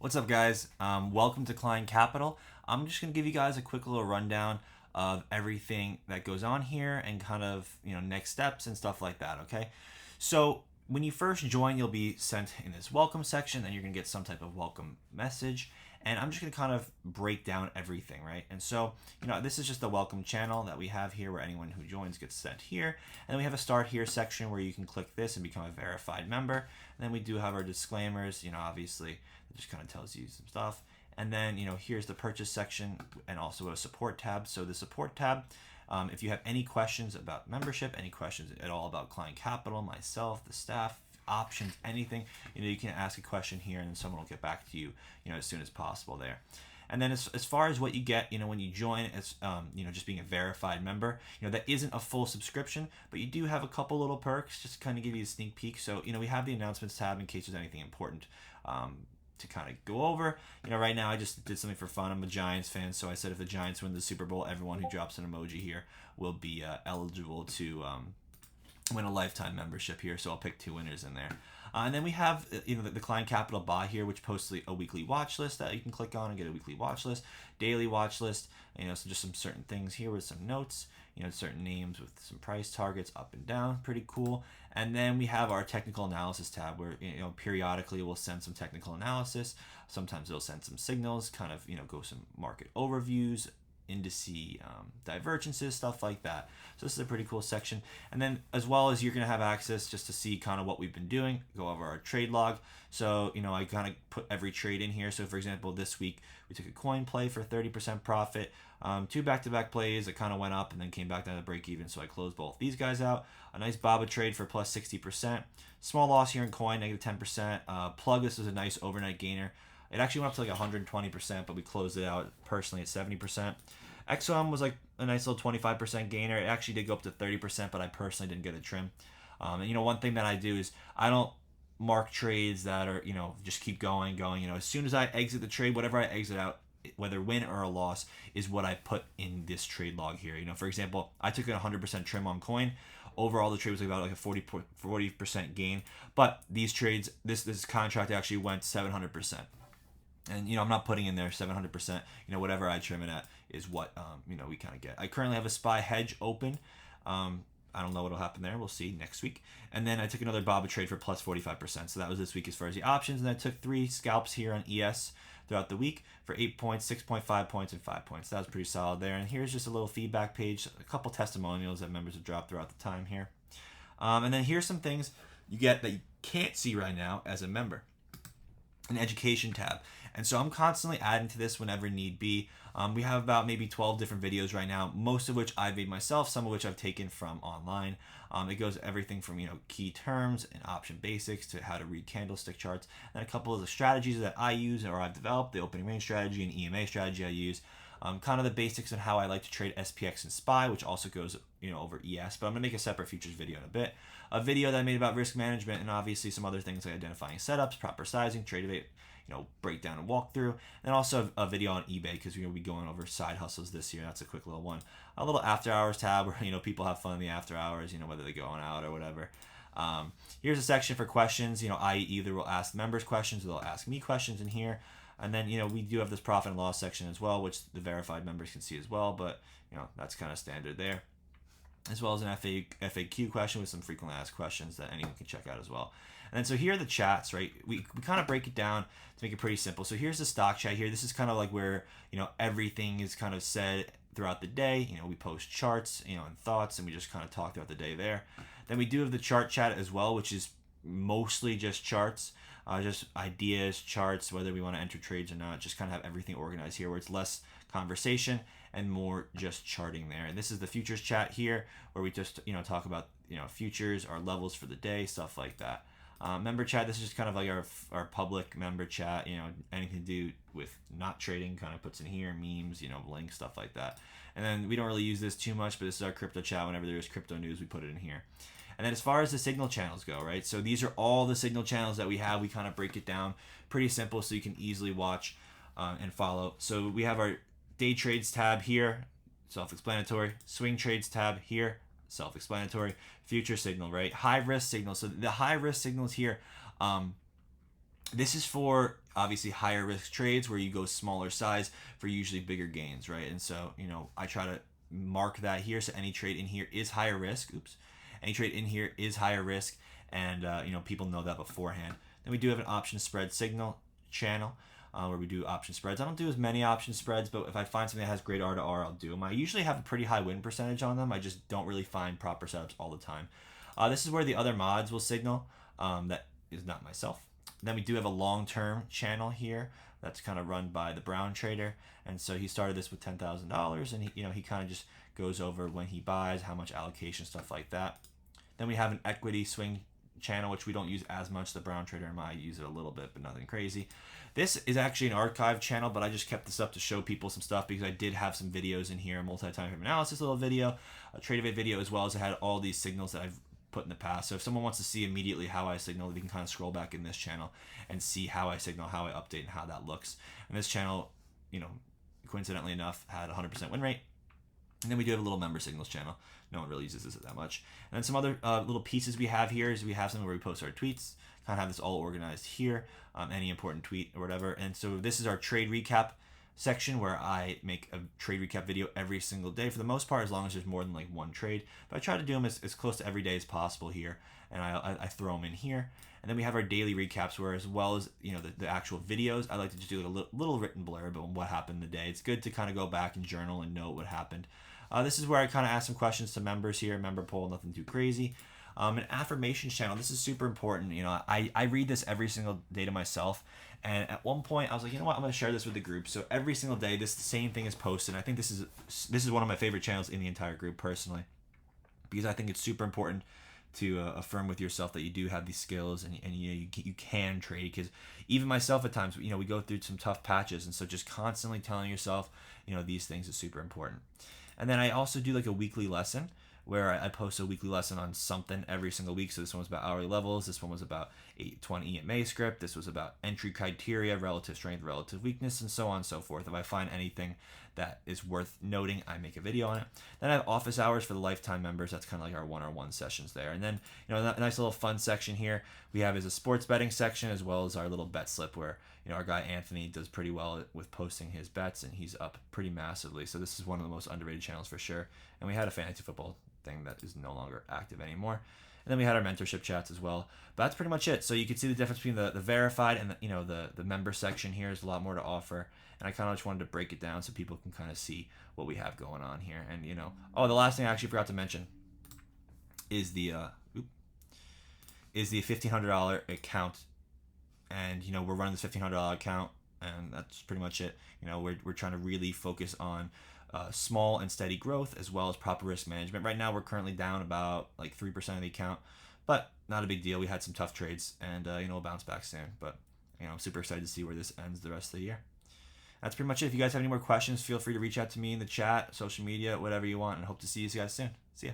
What's up, guys? Welcome to Klein Capital. I'm just going to give you guys a quick little rundown of everything that goes on here and kind of, next steps and stuff like that, okay? So when you first join, you'll be sent in this welcome section, and you're going to get some type of welcome message. And I'm just going to kind of break down everything, right? And so, this is just the welcome channel that we have here where anyone who joins gets sent here. And then we have a start here section where you can click this and become a verified member. And then we do have our disclaimers, obviously, it just kind of tells you some stuff. And then, here's the purchase section and also a support tab. So the support tab, if you have any questions about membership, any questions at all about Klein Capital, myself, the staff, options, anything, you can ask a question here and then someone will get back to you, as soon as possible there. And then as far as what you get, when you join, it's, just being a verified member, that isn't a full subscription, but you do have a couple little perks just to kind of give you a sneak peek. So, we have the announcements tab in case there's anything important to kind of go over. Right now I just did something for fun. I'm a Giants fan, so I said if the Giants win the Super Bowl, everyone who drops an emoji here will be eligible to win a lifetime membership here. So I'll pick 2 winners in there. And then we have the Klein Capital bot here, which posts a weekly watch list that you can click on and get a weekly watch list, daily watch list, so just some certain things here with some notes, certain names with some price targets up and down, pretty cool. And then we have our technical analysis tab where periodically we'll send some technical analysis. Sometimes it'll send some signals, kind of go some market overviews, indice divergences, stuff like that. So this is a pretty cool section. And then as well as you're going to have access just to see kind of what we've been doing, go over our trade log. So, I kind of put every trade in here. So for example, this week we took a coin play for 30% profit, 2 back-to-back plays that kind of went up and then came back down to break even. So I closed both these guys out. A nice BABA trade for plus 60%. Small loss here in coin, negative 10%. Plug, this was a nice overnight gainer. It actually went up to like 120%, but we closed it out personally at 70%. XOM was like a nice little 25% gainer. It actually did go up to 30%, but I personally didn't get a trim. And one thing that I do is I don't mark trades that are, just keep going. As soon as I exit the trade, whatever I exit out, whether win or a loss, is what I put in this trade log here. For example, I took a 100% trim on coin. Overall, the trade was about like a 40% gain. But these trades, this contract actually went 700%. And, I'm not putting in there 700%, whatever I trim it at is what, we kind of get. I currently have a SPY hedge open. I don't know what'll happen there. We'll see next week. And then I took another BABA trade for plus 45%. So that was this week as far as the options. And I took 3 scalps here on ES throughout the week for 8 points, 6.5 points, and 5 points. That was pretty solid there. And here's just a little feedback page, a couple testimonials that members have dropped throughout the time here. And then here's some things you get that you can't see right now as a member. An education tab. And so I'm constantly adding to this whenever need be. We have about maybe 12 different videos right now, most of which I've made myself, some of which I've taken from online. It goes everything from key terms and option basics to how to read candlestick charts, and a couple of the strategies that I use or I've developed, the opening range strategy and EMA strategy I use. Kind of the basics on how I like to trade SPX and SPY, which also goes over ES, but I'm gonna make a separate futures video in a bit. A video that I made about risk management and obviously some other things like identifying setups, proper sizing, trade evade, breakdown and walkthrough, and also a video on eBay because we're gonna be going over side hustles this year. That's a quick little one. A little after hours tab where people have fun in the after hours, whether they're going out or whatever. Here's a section for questions. I either will ask members questions or they'll ask me questions in here. And then, we do have this profit and loss section as well, which the verified members can see as well. But, that's kind of standard there. As well as an FAQ question with some frequently asked questions that anyone can check out as well. And then so here are the chats, right? We kind of break it down to make it pretty simple. So here's the stock chat here. This is kind of like where, everything is kind of said throughout the day. We post charts, and thoughts, and we just kind of talk throughout the day there. Then we do have the chart chat as well, which is mostly just charts. Just ideas, charts, whether we want to enter trades or not, just kind of have everything organized here where it's less conversation and more just charting there. And this is the futures chat here where we just, talk about, futures, our levels for the day, stuff like that. Member chat, this is just kind of like our public member chat, anything to do with not trading kind of puts in here, memes, links, stuff like that. And then we don't really use this too much, but this is our crypto chat. Whenever there's crypto news, we put it in here. And then as far as the signal channels go, right? So these are all the signal channels that we have. We kind of break it down pretty simple so you can easily watch and follow. So we have our day trades tab here, self-explanatory. Swing trades tab here, self-explanatory. Future signal, right? High risk signal. So the high risk signals here, this is for obviously higher risk trades where you go smaller size for usually bigger gains, right? And so, I try to mark that here. So any trade in here is higher risk. Any trade in here is higher risk, and people know that beforehand. Then we do have an option spread signal channel where we do option spreads. I don't do as many option spreads, but if I find something that has great R to R, I'll do them. I usually have a pretty high win percentage on them. I just don't really find proper setups all the time. This is where the other mods will signal. That is not myself. Then we do have a long-term channel here that's kind of run by the Brown trader, and so he started this with $10,000, and he kind of just goes over when he buys, how much allocation, stuff like that. Then we have an equity swing channel, which we don't use as much. The Brown trader and I use it a little bit, but nothing crazy. This is actually an archive channel, but I just kept this up to show people some stuff because I did have some videos in here, a multi-time frame analysis little video, a trade of it video, as well as I had all these signals that I've put in the past. So if someone wants to see immediately how I signal, they can kind of scroll back in this channel and see how I signal, how I update, and how that looks. And this channel, coincidentally enough, had 100% win rate. And then we do have a little member signals channel. No one really uses this that much. And then some other little pieces we have here is we have something where we post our tweets. Kind of have this all organized here, any important tweet or whatever. And so this is our trade recap section where I make a trade recap video every single day for the most part, as long as there's more than like one trade. But I try to do them as close to every day as possible here, and I throw them in here. And then we have our daily recaps, where as well as the actual videos, I like to just do a little written blurb on what happened the day. It's good to kind of go back and journal and note what happened. This is where I kind of ask some questions to members here. Member poll, nothing too crazy. An affirmations channel. This is super important. I read this every single day to myself. And at one point, I was like, you know what? I'm going to share this with the group. So every single day, the same thing is posted. And I think this is one of my favorite channels in the entire group personally, because I think it's super important to affirm with yourself that you do have these skills and you can trade. Because even myself at times, we go through some tough patches, and so just constantly telling yourself, these things is super important. And then I also do like a weekly lesson where I post a weekly lesson on something every single week. So this one was about hourly levels. This one was about 820 EMA script. This was about entry criteria, relative strength, relative weakness, and so on and so forth. If I find anything that is worth noting, I make a video on it. Then I have office hours for the lifetime members. That's kind of like our one-on-one sessions there. And then, a nice little fun section here we have is a sports betting section, as well as our little bet slip where, our guy Anthony does pretty well with posting his bets, and he's up pretty massively. So this is one of the most underrated channels for sure. And we had a fantasy football thing that is no longer active anymore. And then we had our mentorship chats as well. But that's pretty much it. So you can see the difference between the verified and the member section here is a lot more to offer. And I kind of just wanted to break it down so people can kind of see what we have going on here. And the last thing I actually forgot to mention is the $1,500 account. And we're running this $1,500 account, and that's pretty much it. We're trying to really focus on small and steady growth, as well as proper risk management. Right now, we're currently down about like 3% of the account, but not a big deal. We had some tough trades, and we'll bounce back soon. But I'm super excited to see where this ends the rest of the year. That's pretty much it. If you guys have any more questions, feel free to reach out to me in the chat, social media, whatever you want, and hope to see you guys soon. See ya.